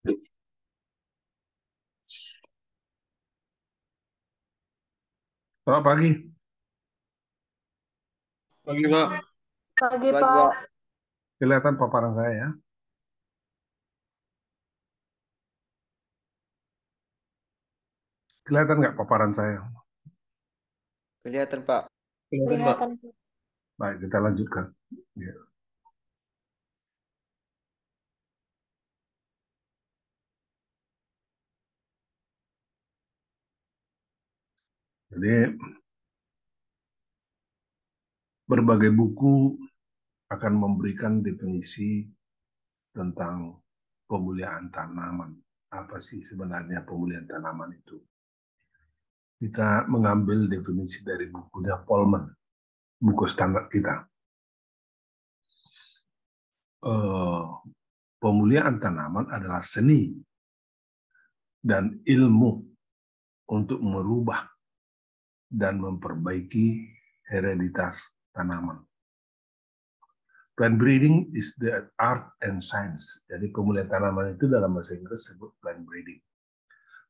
Selamat pagi. Pagi, Pak. Pagi, Pagi, Pak. Pak. Kelihatan paparan saya ya. Kelihatan nggak paparan saya? Kelihatan, Pak. Kelihatan, Pak. Kelihatan. Baik, kita lanjutkan. Ya. Jadi berbagai buku akan memberikan definisi tentang pemuliaan tanaman. Apa sih sebenarnya pemuliaan tanaman itu? Kita mengambil definisi dari bukunya Polman, buku standar kita. Eh, Pemuliaan tanaman adalah seni dan ilmu untuk merubah dan memperbaiki hereditas tanaman. Plant breeding is the art and science. Jadi pemulihan tanaman itu dalam bahasa Inggris disebut plant breeding.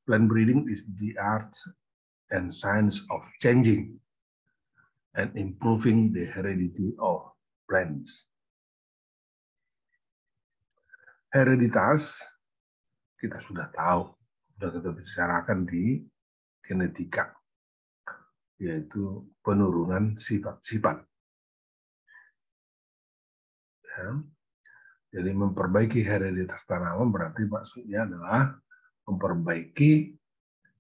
Plant breeding is the art and science of changing and improving the heredity of plants. Hereditas kita sudah tahu, sudah kita bicarakan di genetika, yaitu penurunan sifat-sifat. Ya. Jadi memperbaiki hereditas tanaman berarti maksudnya adalah memperbaiki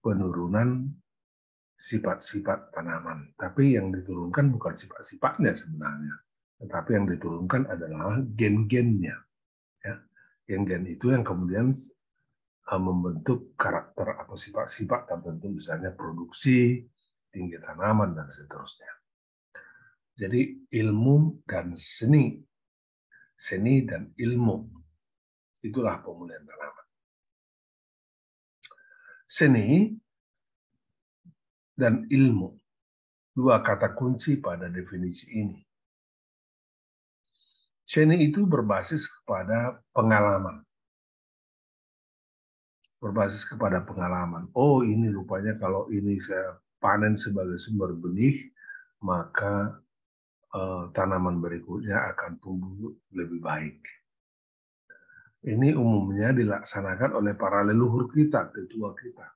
penurunan sifat-sifat tanaman. Tapi yang diturunkan bukan sifat-sifatnya sebenarnya, tetapi yang diturunkan adalah gen-gennya. Ya. Gen-gen itu yang kemudian membentuk karakter atau sifat-sifat tertentu, misalnya produksi, tinggi tanaman, dan seterusnya. Jadi ilmu dan seni, seni dan ilmu, itulah pemulihan tanaman. Seni dan ilmu, dua kata kunci pada definisi ini. Seni itu berbasis kepada pengalaman. Berbasis kepada pengalaman. Oh, ini rupanya kalau ini saya panen sebagai sumber benih, maka tanaman berikutnya akan tumbuh lebih baik. Ini umumnya dilaksanakan oleh para leluhur kita, tetua kita.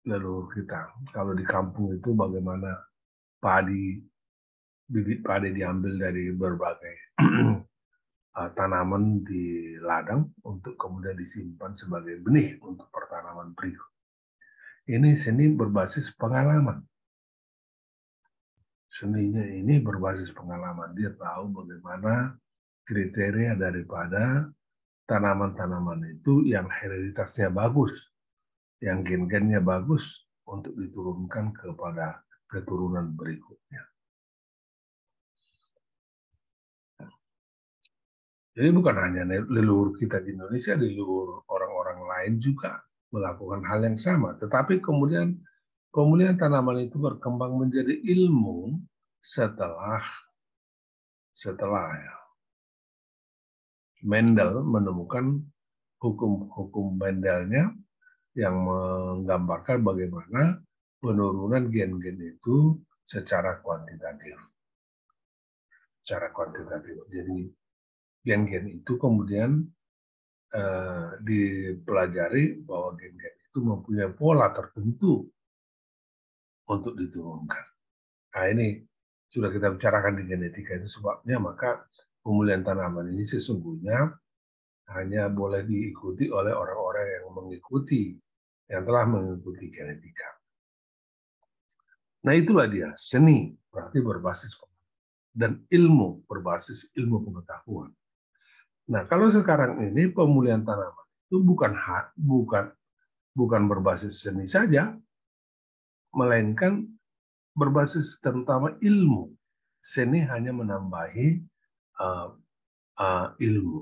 Leluhur kita. Kalau di kampung itu bagaimana padi, bibit padi diambil dari berbagai tanaman di ladang untuk kemudian disimpan sebagai benih untuk pertanaman berikut. Ini seni berbasis pengalaman. Seninya ini berbasis pengalaman. Dia tahu bagaimana kriteria daripada tanaman-tanaman itu yang hereditasnya bagus, yang gen-gennya bagus untuk diturunkan kepada keturunan berikutnya. Jadi bukan hanya leluhur kita di Indonesia, leluhur orang-orang lain juga melakukan hal yang sama. Tetapi kemudian pemulihan tanaman itu berkembang menjadi ilmu setelah ya, Mendel menemukan hukum-hukum Mendelnya yang menggambarkan bagaimana penurunan gen-gen itu secara kuantitatif. Jadi gen-gen itu kemudian dipelajari bahwa gen-gen itu mempunyai pola tertentu untuk diturunkan. Nah, ini sudah kita bicarakan di genetika, itu sebabnya maka pemulihan tanaman ini sesungguhnya hanya boleh diikuti oleh orang-orang yang telah mengikuti genetika. Nah, itulah dia, seni berarti berbasis dan ilmu berbasis ilmu pengetahuan. Nah, kalau sekarang ini pemulihan tanaman itu bukan berbasis seni saja, melainkan berbasis terutama ilmu. Seni hanya menambahi ilmu.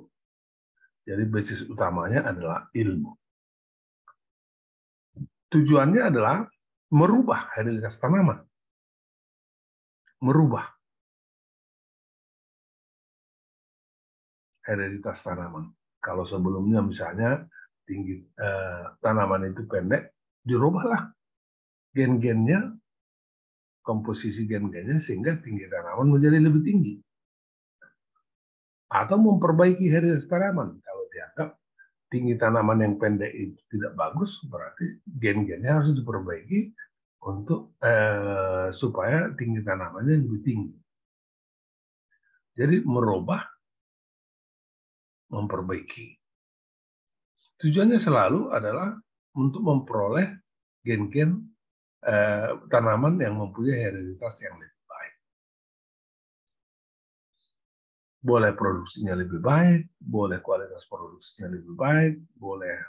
Jadi basis utamanya adalah ilmu. Tujuannya adalah merubah hereditas tanaman. Merubah hereditas tanaman. Kalau sebelumnya misalnya tinggi tanaman itu pendek, dirubahlah gen-gennya, komposisi gen-gennya sehingga tinggi tanaman menjadi lebih tinggi. Atau memperbaiki varietas tanaman. Kalau dianggap tinggi tanaman yang pendek itu tidak bagus, berarti gen-gennya harus diperbaiki untuk supaya tinggi tanamannya lebih tinggi. Jadi merubah, memperbaiki. Tujuannya selalu adalah untuk memperoleh gen-gen tanaman yang mempunyai hereditas yang lebih baik. Boleh produksinya lebih baik, boleh kualitas produksinya lebih baik, boleh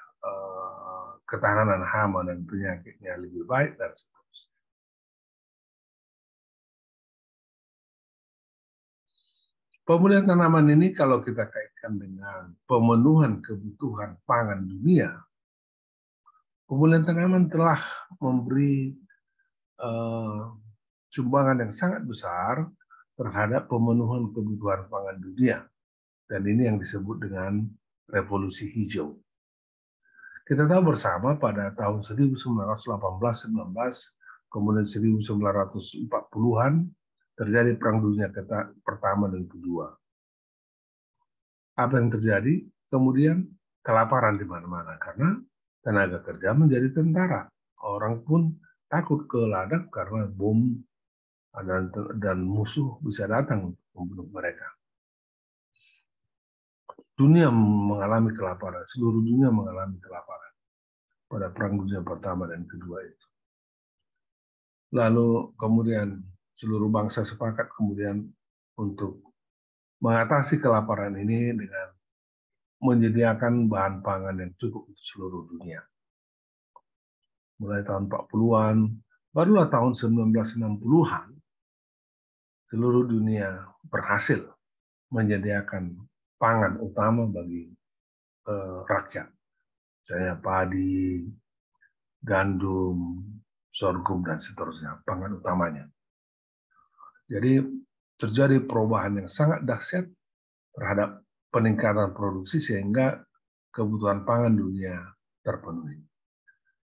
ketahanan hama dan penyakitnya lebih baik, dan seterusnya. Pemulihan tanaman ini kalau kita kaitkan dengan pemenuhan kebutuhan pangan dunia, pemulihan tanaman telah memberi sumbangan yang sangat besar terhadap pemenuhan kebutuhan pangan dunia. Dan ini yang disebut dengan revolusi hijau. Kita tahu bersama pada tahun 1918-19, kemudian 1940-an, terjadi Perang Dunia Pertama dan Kedua. Apa yang terjadi? Kemudian kelaparan di mana-mana karena tenaga kerja menjadi tentara. Orang pun takut ke ladang karena bom dan musuh bisa datang untuk membunuh mereka. Dunia mengalami kelaparan, seluruh dunia mengalami kelaparan pada Perang Dunia Pertama dan Kedua itu. Lalu kemudian seluruh bangsa sepakat kemudian untuk mengatasi kelaparan ini dengan menyediakan bahan pangan yang cukup untuk seluruh dunia. Mulai tahun 40-an, barulah tahun 1960-an, seluruh dunia berhasil menyediakan pangan utama bagi rakyat. Misalnya padi, gandum, sorghum, dan seterusnya, pangan utamanya. Jadi terjadi perubahan yang sangat dahsyat terhadap peningkatan produksi sehingga kebutuhan pangan dunia terpenuhi.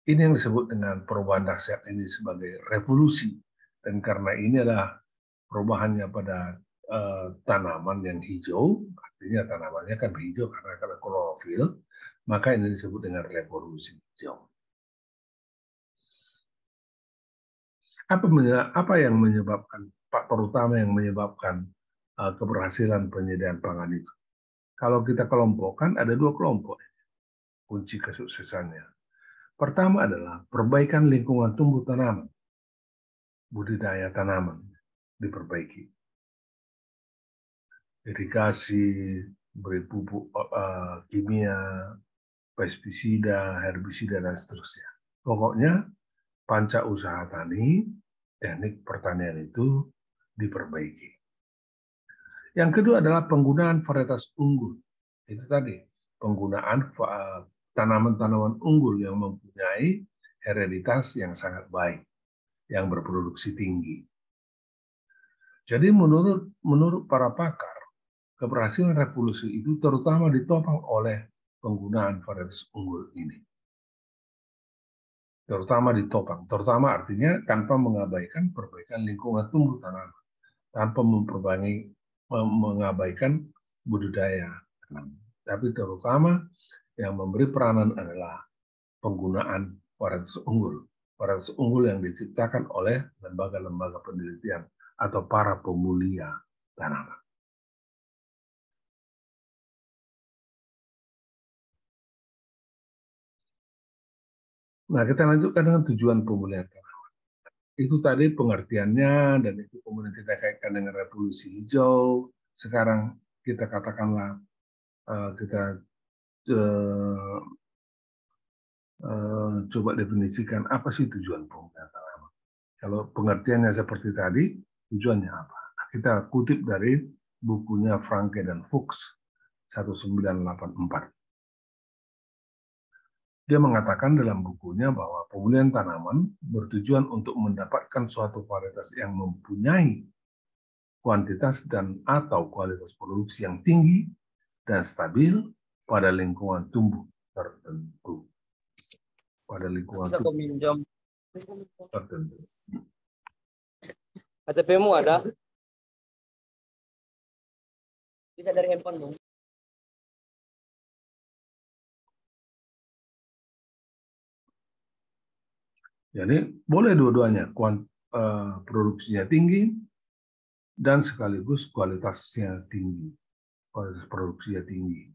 Ini yang disebut dengan perubahan dahsyat ini sebagai revolusi. Dan karena ini adalah perubahannya pada tanaman yang hijau, artinya tanamannya kan hijau karena klorofil, maka ini disebut dengan revolusi hijau. Apa yang menyebabkan, faktor utama yang menyebabkan keberhasilan penyediaan pangan itu? Kalau kita kelompokkan, ada dua kelompok kunci kesuksesannya. Pertama adalah perbaikan lingkungan tumbuh tanaman, budidaya tanaman diperbaiki, irigasi, beri pupuk kimia, pestisida, herbisida, dan seterusnya. Pokoknya panca usaha tani, teknik pertanian itu diperbaiki. Yang kedua adalah penggunaan varietas unggul. Itu tadi, penggunaan tanaman-tanaman unggul yang mempunyai hereditas yang sangat baik, yang berproduksi tinggi. Jadi menurut para pakar, keberhasilan revolusi itu terutama ditopang oleh penggunaan varietas unggul ini. Terutama ditopang, terutama artinya tanpa mengabaikan perbaikan lingkungan tumbuh tanaman, tanpa mengabaikan budidaya. Tapi terutama yang memberi peranan adalah penggunaan varietas unggul. Varietas unggul yang diciptakan oleh lembaga-lembaga penelitian atau para pemulia tanaman. Nah, kita lanjutkan dengan tujuan pemulihan tanaman. Itu tadi pengertiannya, dan itu kemudian kita kaitkan dengan revolusi hijau. Sekarang kita katakanlah kita coba definisikan apa sih tujuan pemulihan tanaman. Kalau pengertiannya seperti tadi, tujuannya apa? Kita kutip dari bukunya Franke dan Fuchs 1984. Dia mengatakan dalam bukunya bahwa pemulihan tanaman bertujuan untuk mendapatkan suatu varietas yang mempunyai kuantitas dan atau kualitas produksi yang tinggi dan stabil pada lingkungan tumbuh tertentu. Pada lingkungan Bisa kau tumbuh minjam tertentu. KTP-mu ada? Bisa dari handphonemu. Jadi boleh dua-duanya, produksinya tinggi dan sekaligus kualitasnya tinggi, kualitas produksinya tinggi.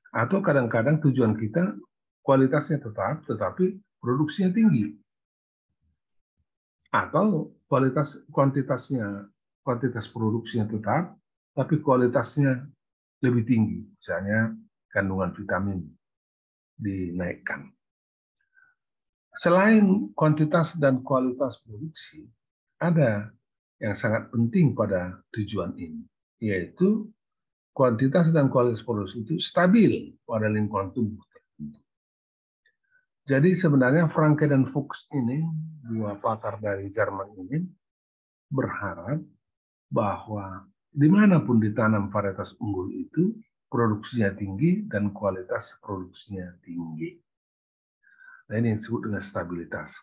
Atau kadang-kadang tujuan kita kualitasnya tetap, tetapi produksinya tinggi. Atau kuantitas produksinya tetap, tapi kualitasnya lebih tinggi. Misalnya kandungan vitamin dinaikkan. Selain kuantitas dan kualitas produksi, ada yang sangat penting pada tujuan ini, yaitu kuantitas dan kualitas produksi itu stabil pada lingkungan tubuh tertentu. Jadi sebenarnya Franke dan Fuchs ini, dua pakar dari Jerman ini, berharap bahwa dimanapun ditanam varietas unggul itu, produksinya tinggi dan kualitas produksinya tinggi. Nah, ini yang disebut dengan stabilitas.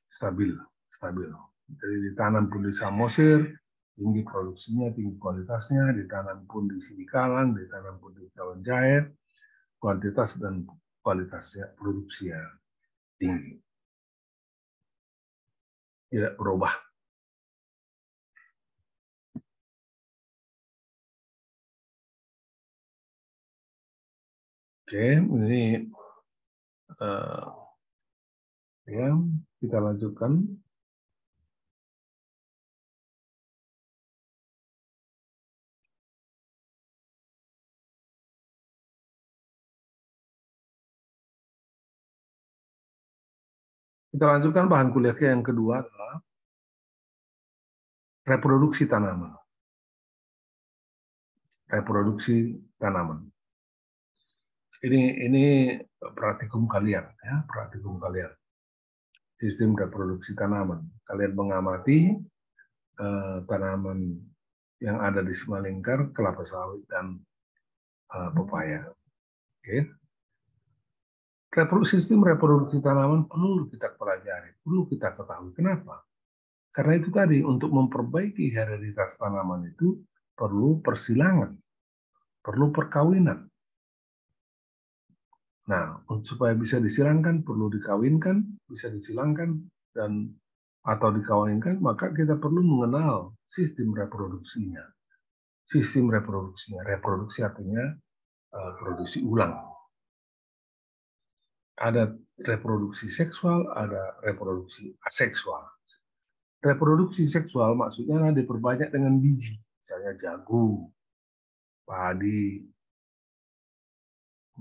Stabil. Jadi ditanam pun di Samosir, tinggi produksinya, tinggi kualitasnya, ditanam pun di Sidikalang, ditanam pun di Kawanjair, kuantitas dan kualitasnya, produksinya tinggi. Tidak berubah. Oke, ini ya, kita lanjutkan. Kita lanjutkan bahan kuliah yang kedua adalah reproduksi tanaman. Reproduksi tanaman. Ini praktikum kalian, ya, praktikum kalian. Sistem reproduksi tanaman. Kalian mengamati tanaman yang ada di Simalingkar, kelapa sawit dan pepaya. Oke. Sistem reproduksi tanaman perlu kita pelajari, perlu kita ketahui. Kenapa? Karena itu tadi, untuk memperbaiki hereditas tanaman itu perlu persilangan, perlu perkawinan. Nah, supaya bisa disilangkan, perlu dikawinkan, bisa disilangkan, dan atau dikawinkan, maka kita perlu mengenal sistem reproduksinya. Sistem reproduksinya, reproduksi artinya produksi ulang. Ada reproduksi seksual, ada reproduksi aseksual. Reproduksi seksual maksudnya diperbanyak dengan biji, misalnya jagung, padi.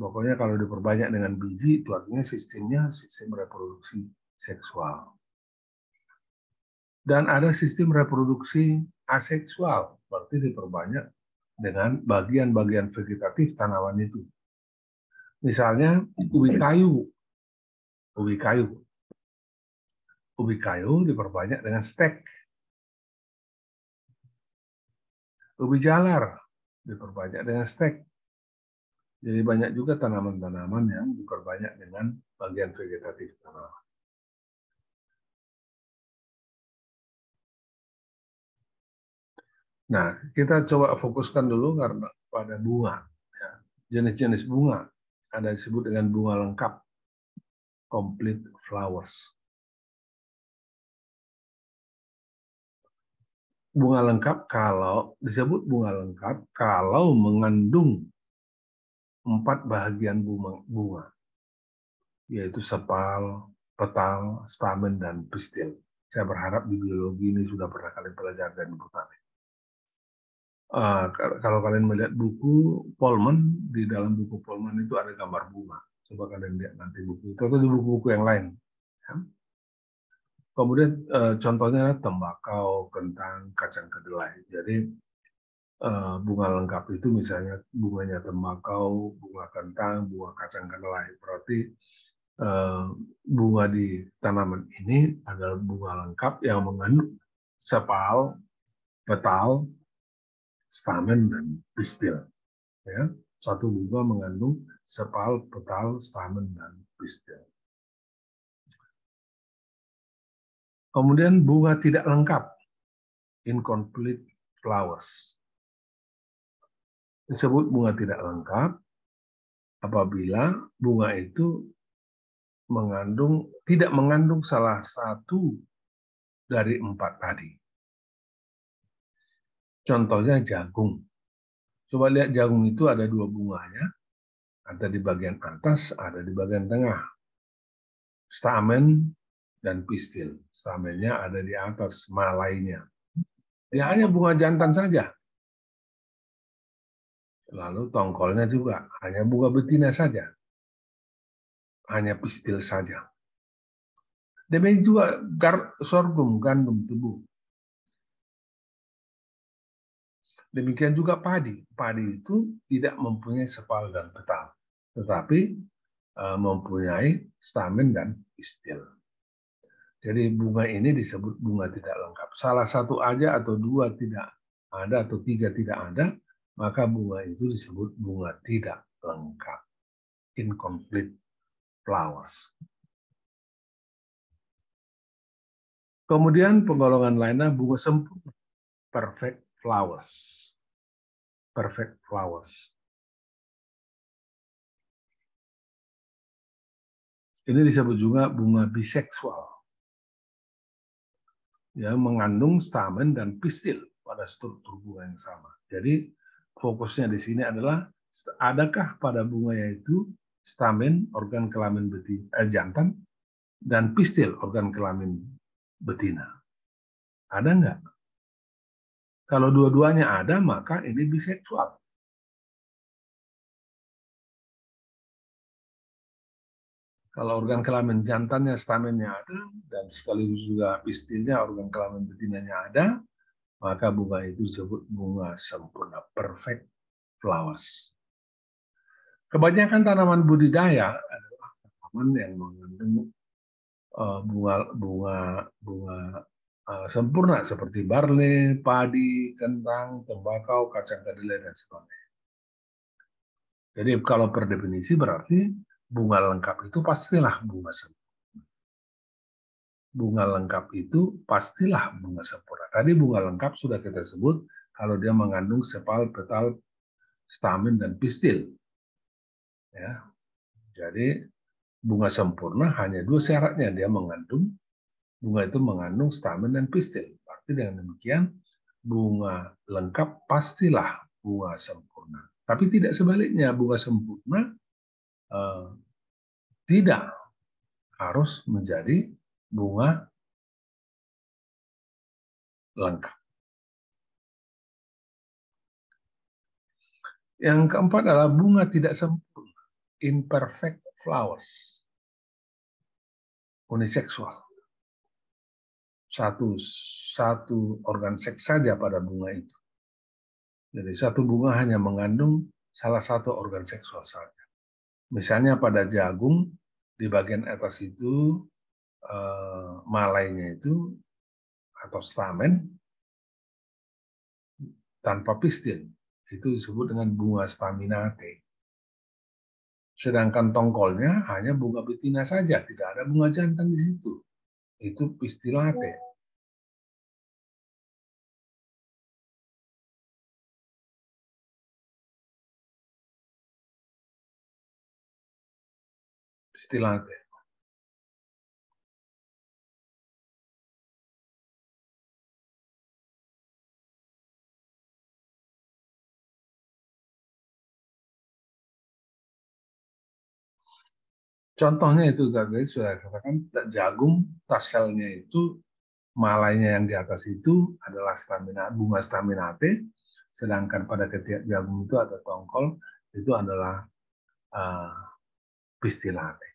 Pokoknya kalau diperbanyak dengan biji, itu artinya sistemnya sistem reproduksi seksual. Dan ada sistem reproduksi aseksual, berarti diperbanyak dengan bagian-bagian vegetatif tanaman itu. Misalnya ubi kayu. Ubi kayu diperbanyak dengan stek. Ubi jalar diperbanyak dengan stek. Jadi banyak juga tanaman-tanaman yang diperbanyak dengan bagian vegetatif tanaman. Nah, kita coba fokuskan dulu karena pada bunga. Jenis-jenis bunga ada disebut dengan bunga lengkap, complete flowers. Bunga lengkap kalau disebut bunga lengkap kalau mengandung 4 bahagian bunga, yaitu sepal, petal, stamen, dan pistil. Saya berharap di biologi ini sudah pernah kalian pelajari dan botani. Kalau kalian melihat buku Polman, di dalam buku Polman itu ada gambar bunga. Coba kalian lihat nanti buku itu atau di buku-buku yang lain. Ya. Kemudian contohnya tembakau, kentang, kacang kedelai. Jadi bunga lengkap itu misalnya bunganya tembakau, bunga kentang, bunga kacang kedelai. Berarti bunga di tanaman ini adalah bunga lengkap yang mengandung sepal, petal, stamen, dan pistil. Ya, satu bunga mengandung sepal, petal, stamen, dan pistil. Kemudian bunga tidak lengkap, incomplete flowers. Disebut bunga tidak lengkap apabila bunga itu tidak mengandung salah satu dari 4 tadi. Contohnya jagung. Coba lihat jagung itu ada 2 bunganya, ada di bagian atas, ada di bagian tengah. Stamen dan pistil. Stamennya ada di atas, malainya. Dia hanya bunga jantan saja. Lalu tongkolnya juga hanya bunga betina saja. Hanya pistil saja. Demikian juga sorghum, gandum, tebu. Demikian juga padi. Padi itu tidak mempunyai sepal dan petal, tetapi mempunyai stamen dan pistil. Jadi bunga ini disebut bunga tidak lengkap. Salah satu aja atau 2 tidak ada atau 3 tidak ada, maka bunga itu disebut bunga tidak lengkap. Incomplete flowers. Kemudian penggolongan lainnya bunga sempurna, perfect flowers. Perfect flowers. Ini disebut juga bunga biseksual. Ya, mengandung stamen dan pistil pada struktur bunga yang sama. Jadi fokusnya di sini adalah adakah pada bunga yaitu stamen organ kelamin jantan dan pistil organ kelamin betina. Ada enggak? Kalau dua-duanya ada, maka ini biseksual. Kalau organ kelamin jantannya, stamennya ada, dan sekaligus juga pistilnya, organ kelamin betinanya ada, maka bunga itu disebut bunga sempurna, perfect flowers. Kebanyakan tanaman budidaya adalah tanaman yang mengandung bunga sempurna seperti barley, padi, kentang, tembakau, kacang kedelai, dan sebagainya. Jadi kalau per definisi berarti bunga lengkap itu pastilah bunga sempurna. Bunga lengkap itu pastilah bunga sempurna. Tadi bunga lengkap sudah kita sebut kalau dia mengandung sepal, petal, stamen, dan pistil. Ya, jadi bunga sempurna hanya 2 syaratnya, dia mengandung bunga itu mengandung stamen dan pistil. Berarti dengan demikian bunga lengkap pastilah bunga sempurna. Tapi tidak sebaliknya, bunga sempurna tidak harus menjadi bunga lengkap. Yang keempat adalah bunga tidak sempurna, imperfect flowers, uniseksual. Satu organ seks saja pada bunga itu. Jadi satu bunga hanya mengandung salah satu organ seksual saja. Misalnya pada jagung, di bagian atas itu malainya itu atau stamen tanpa pistil. Itu disebut dengan bunga staminate. Sedangkan tongkolnya hanya bunga betina saja, tidak ada bunga jantan di situ. Itu pistilate. Pistilate. Contohnya itu tadi sudah katakan jagung, taselnya itu malainya yang di atas itu adalah bunga staminate, sedangkan pada ketiak jagung itu ada tongkol, itu adalah pistilate.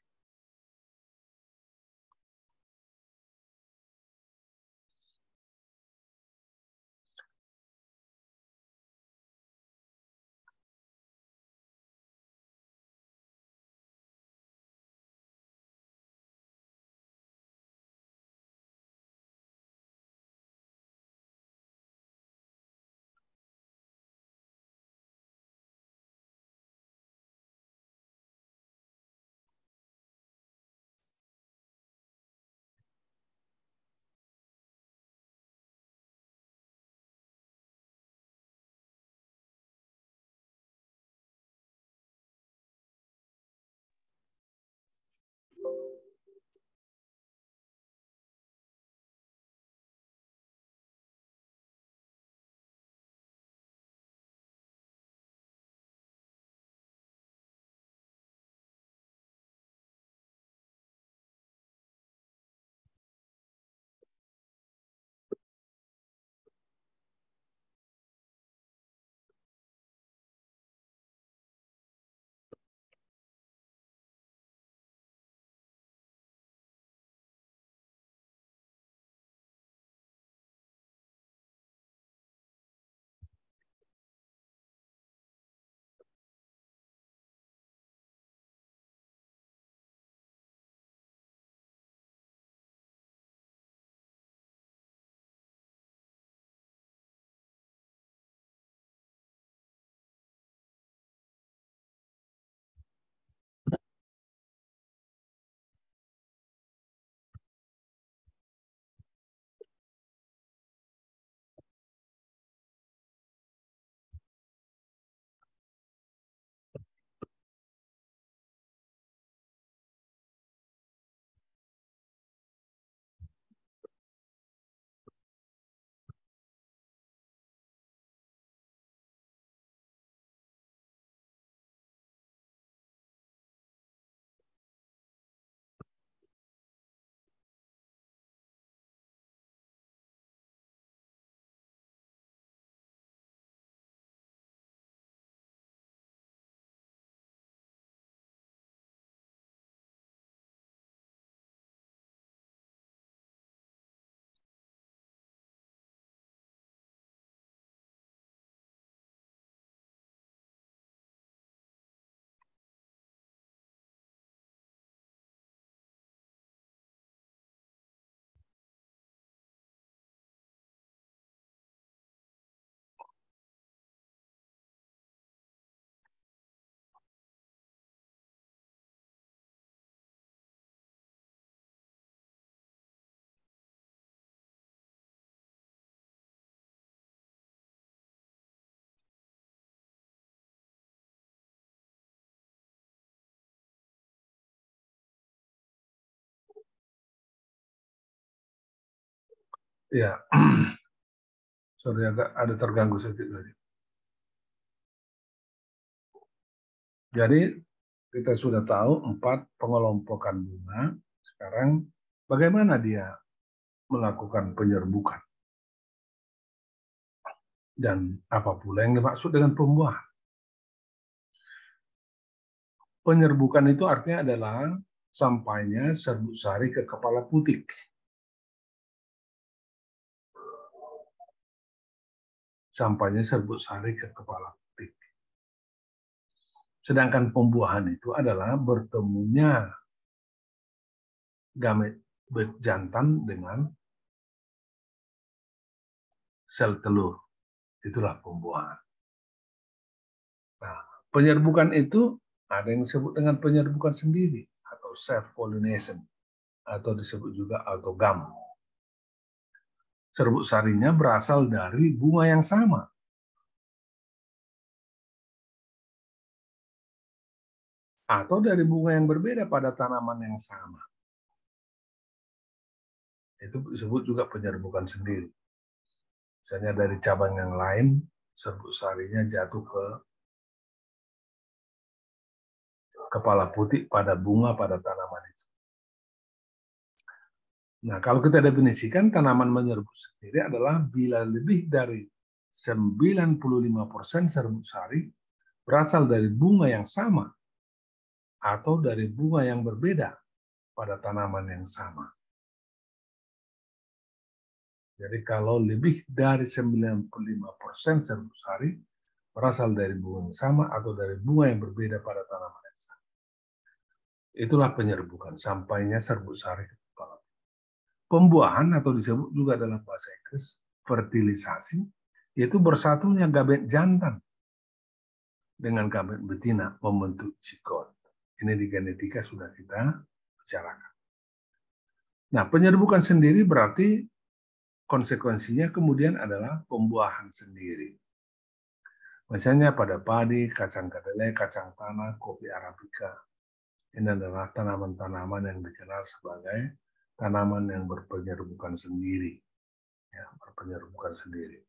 Ya, sorry agak ada terganggu sedikit tadi. Jadi kita sudah tahu 4 pengelompokan bunga. Sekarang bagaimana dia melakukan penyerbukan? Dan apa pula yang dimaksud dengan pembuahan? Penyerbukan itu artinya adalah sampainya serbuk sari ke kepala putik. Sampainya serbuk sari ke kepala putik. Sedangkan pembuahan itu adalah bertemunya gamet jantan dengan sel telur. Itulah pembuahan. Nah, penyerbukan itu ada yang disebut dengan penyerbukan sendiri atau self-pollination atau disebut juga autogam. Serbuk sarinya berasal dari bunga yang sama. Atau dari bunga yang berbeda pada tanaman yang sama. Itu disebut juga penyerbukan sendiri. Misalnya dari cabang yang lain, serbuk sarinya jatuh ke kepala putik pada bunga pada tanaman itu. Nah, kalau kita definisikan, tanaman menyerbuk sendiri adalah bila lebih dari 95% serbuk sari berasal dari bunga yang sama atau dari bunga yang berbeda pada tanaman yang sama. Jadi kalau lebih dari 95% serbuk sari berasal dari bunga yang sama atau dari bunga yang berbeda pada tanaman yang sama. Itulah penyerbukan, sampainya serbuk sari ke kepala. Pembuahan atau disebut juga dalam bahasa Inggris fertilisasi, yaitu bersatunya gamet jantan dengan gamet betina membentuk zigot. Ini di genetika sudah kita bicarakan. Nah, penyerbukan sendiri berarti konsekuensinya kemudian adalah pembuahan sendiri. Misalnya pada padi, kacang kedelai, kacang tanah, kopi arabica. Ini adalah tanaman-tanaman yang dikenal sebagai tanaman yang berpenyerbukan sendiri. Ya, berpenyerbukan sendiri.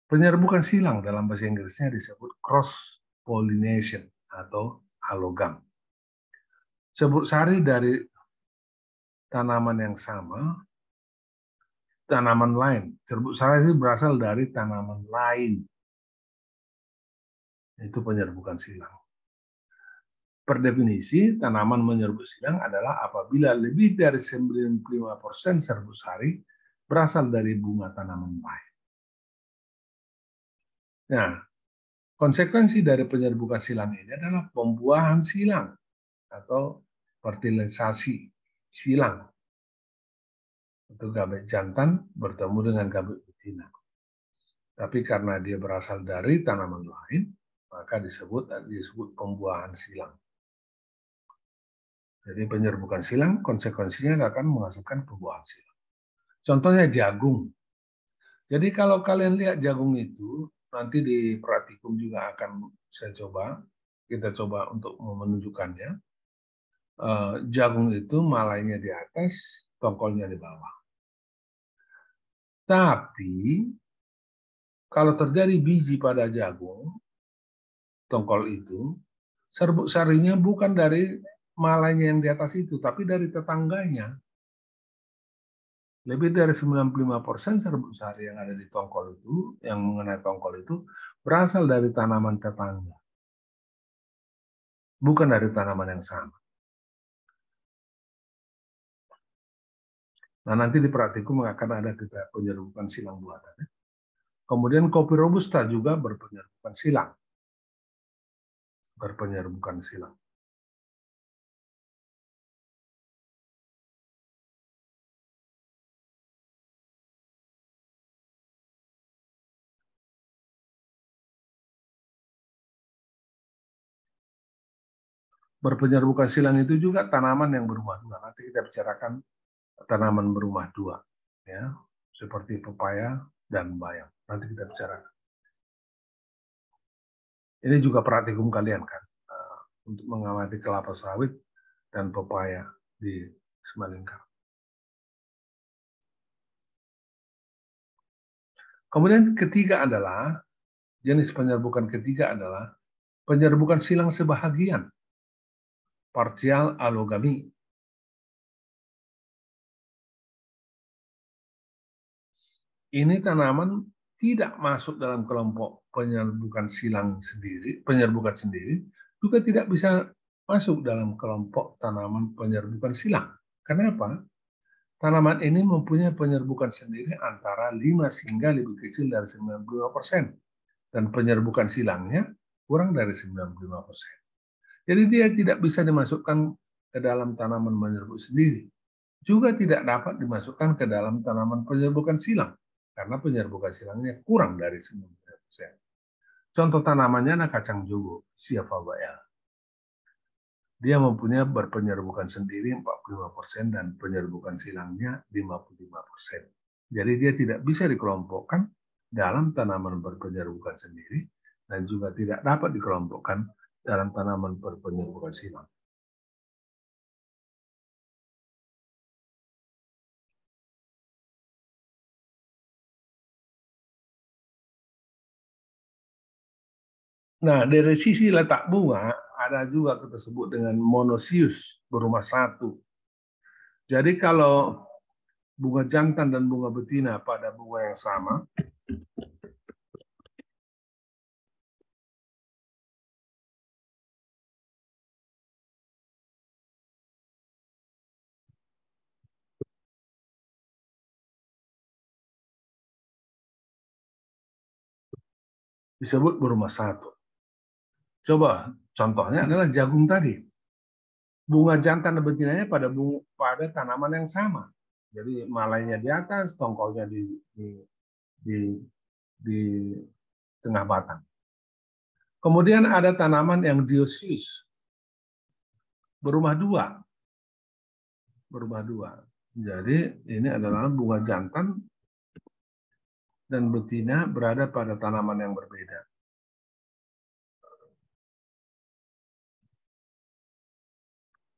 Penyerbukan silang dalam bahasa Inggrisnya disebut cross pollination atau alogam. Serbuk sari dari tanaman yang sama, tanaman lain. Serbuk sari berasal dari tanaman lain. Itu penyerbukan silang. Per definisi, tanaman menyerbuk silang adalah apabila lebih dari 95% serbuk sari berasal dari bunga tanaman lain. Nah, konsekuensi dari penyerbukan silang ini adalah pembuahan silang atau fertilisasi silang. Untuk gamet jantan bertemu dengan gamet betina. Tapi karena dia berasal dari tanaman lain, maka disebut pembuahan silang. Jadi penyerbukan silang konsekuensinya akan menghasilkan pembuahan silang. Contohnya jagung. Jadi kalau kalian lihat jagung itu, nanti di praktikum juga akan kita coba untuk menunjukkannya. Jagung itu malainya di atas, tongkolnya di bawah. Tapi kalau terjadi biji pada jagung, tongkol itu, serbuk sarinya bukan dari malainya yang di atas itu, tapi dari tetangganya. Lebih dari 95% serbuk sari yang ada di tongkol itu, yang mengenai tongkol itu, berasal dari tanaman tetangga. Bukan dari tanaman yang sama. Nah, nanti di praktikum akan ada kita penyerbukan silang buatan. Kemudian kopi robusta juga berpenyerbukan silang. Berpenyerbukan silang. Berpenyerbukan silang itu juga tanaman yang berumah dua. Nanti kita bicarakan tanaman berumah dua, ya, seperti pepaya dan bayam. Nanti kita bicarakan. Ini juga praktikum kalian kan, untuk mengamati kelapa sawit dan pepaya di Semalingkar. Kemudian ketiga adalah, jenis penyerbukan ketiga adalah penyerbukan silang sebahagian, partial alogami. Ini tanaman tidak masuk dalam kelompok penyerbukan silang sendiri, penyerbukan sendiri, juga tidak bisa masuk dalam kelompok tanaman penyerbukan silang. Kenapa? Tanaman ini mempunyai penyerbukan sendiri antara 5 hingga lebih kecil dari 95%. Dan penyerbukan silangnya kurang dari 95%. Jadi dia tidak bisa dimasukkan ke dalam tanaman penyerbuk sendiri. Juga tidak dapat dimasukkan ke dalam tanaman penyerbukan silang. Karena penyerbukan silangnya kurang dari 95%. Contoh tanamannya adalah kacang jogo, Siafabaya. Dia mempunyai berpenyerbukan sendiri 45% dan penyerbukan silangnya 55%. Jadi dia tidak bisa dikelompokkan dalam tanaman berpenyerbukan sendiri dan juga tidak dapat dikelompokkan dalam tanaman berpenyerbukan silang. Nah, dari sisi letak bunga, ada juga kita sebut dengan monosius, berumah satu. Jadi kalau bunga jantan dan bunga betina pada bunga yang sama, disebut berumah satu. Coba contohnya adalah jagung tadi. Bunga jantan dan betinanya pada tanaman yang sama. Jadi malainya di atas, tongkolnya di, di tengah batang. Kemudian ada tanaman yang dioecious, berumah dua. Berumah dua. Jadi ini adalah bunga jantan dan betina berada pada tanaman yang berbeda.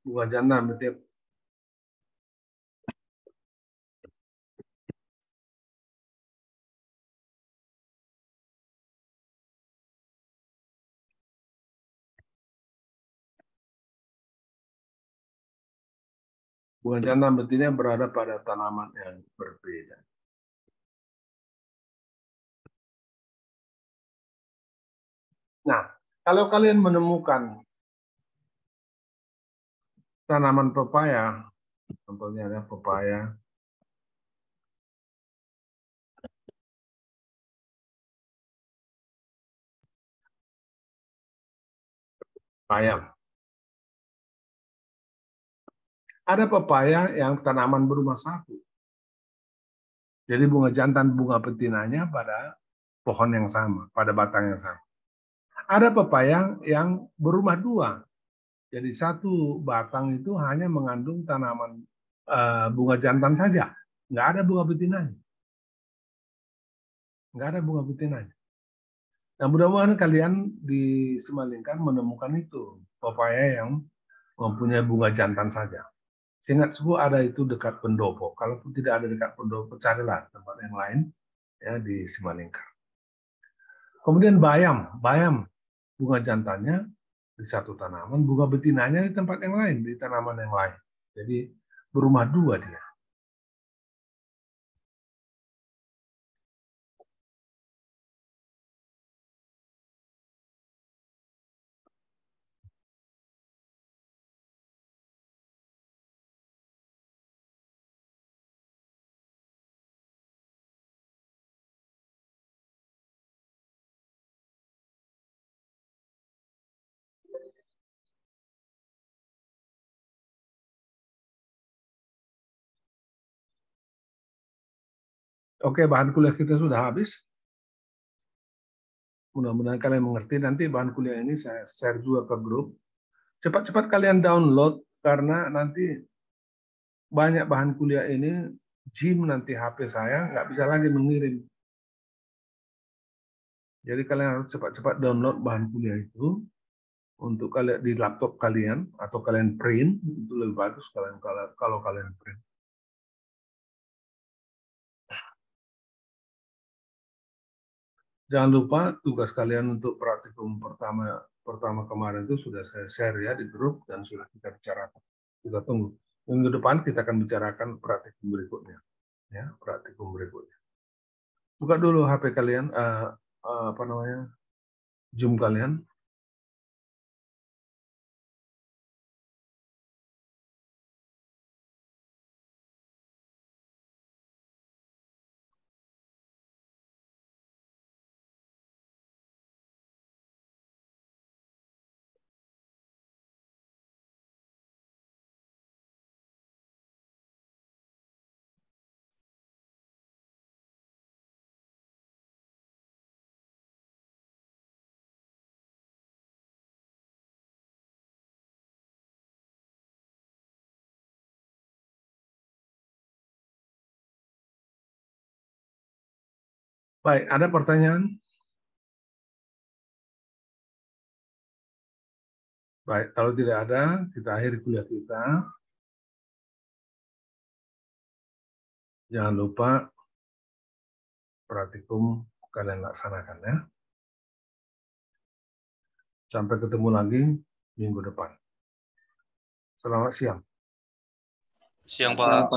Bunga jantan betina bunga jantan betina berada pada tanaman yang berbeda. Nah, kalau kalian menemukan tanaman pepaya, contohnya ada pepaya, payam. Ada pepaya yang tanaman berumah satu. Jadi bunga jantan, bunga betinanya pada pohon yang sama, pada batang yang sama. Ada pepaya yang berumah dua. Jadi satu batang itu hanya mengandung tanaman bunga jantan saja. Nggak ada bunga betinanya. Nggak ada bunga betinanya. Nah, mudah-mudahan kalian di Simalingkang menemukan itu. Pepaya yang mempunyai bunga jantan saja. Seingat suku ada itu dekat Pendopo. Kalaupun tidak ada dekat Pendopo, carilah tempat yang lain ya di Simalingkang. Kemudian bayam bunga jantannya di satu tanaman, bunga betinanya di tempat yang lain, di tanaman yang lain. Jadi berumah dua dia. Oke, bahan kuliah kita sudah habis. Mudah-mudahan kalian mengerti. Nanti bahan kuliah ini saya share juga ke grup. Cepat-cepat kalian download karena nanti banyak bahan kuliah ini Jim nanti HP saya nggak bisa lagi mengirim. Jadi kalian harus cepat-cepat download bahan kuliah itu untuk kalian di laptop kalian atau kalian print, itu lebih bagus kalau kalian print. Jangan lupa tugas kalian untuk praktikum pertama kemarin itu sudah saya share ya di grup dan sudah kita bicarakan. Kita tunggu. Minggu depan kita akan bicarakan praktikum berikutnya. Ya, praktikum berikutnya. Buka dulu HP kalian, Zoom kalian. Baik, ada pertanyaan? Baik, kalau tidak ada, kita akhiri kuliah kita. Jangan lupa praktikum kalian laksanakan ya. Sampai ketemu lagi minggu depan. Selamat siang. Siang, Pak.